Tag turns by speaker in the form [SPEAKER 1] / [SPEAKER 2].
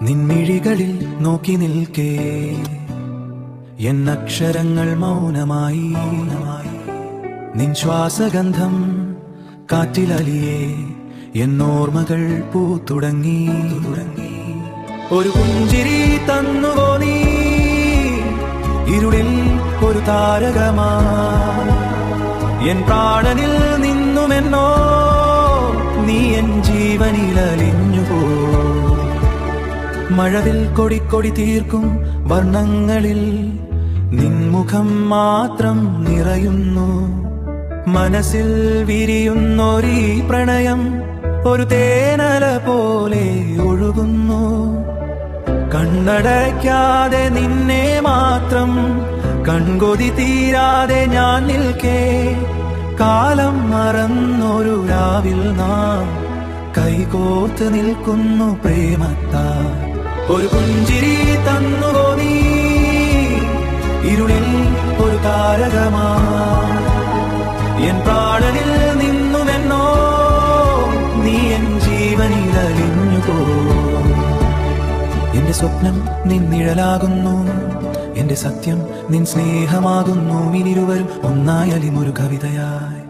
[SPEAKER 1] നിൻമിഴികളിൽ നോക്കി നിൽക്കേ എന്നക്ഷരങ്ങൾ മൗനമായി. നിൻ ശ്വാസഗന്ധം കാറ്റിലലിയേ എന്നോർമ്മകൾ പൂത്തുടങ്ങി. ഒരു പുഞ്ചിരി തന്നുവോ നീ ഇരുളിൽ ഒരു താരകമാ. എൻ പ്രാണനിൽ നിന്നുമെന്നോ നീ എൻ ജീവനിലലിഞ്ഞുപോ. മഴവിൽ കൊടിക്കൊടി തീർക്കും വർണ്ണങ്ങളിൽ നിൻമുഖം മാത്രം നിറയുന്നു. മനസ്സിൽ വിരിയുന്നൊരീ പ്രണയം ഒരു തേനല പോലെ ഒഴുകുന്നു. കണ്ണടയ്ക്കാതെ നിന്നെ മാത്രം കൺകൊതി തീരാതെ ഞാൻ നിൽക്കേ. കാലം മറന്നൊരു രാവിൽ നാം കൈകോർത്ത് നിൽക്കുന്നു പ്രേമത്താൽ. ഒരു പുഞ്ചിരി തന്നുവോ നീ ഇരുളിൽ ഒരു താരകമാ. എൻ പ്രാണനിൽ നിന്നുമെന്നോ നീ എൻ ജീവനിലലിഞ്ഞുപോ. എന്റെ സ്വപ്നം നിൻ നിഴലാകുന്നു, എന്റെ സത്യം നിൻ സ്നേഹമാകുന്നു. ഇനിരുവരും ഒന്നായാലും ഒരു കവിതയായി.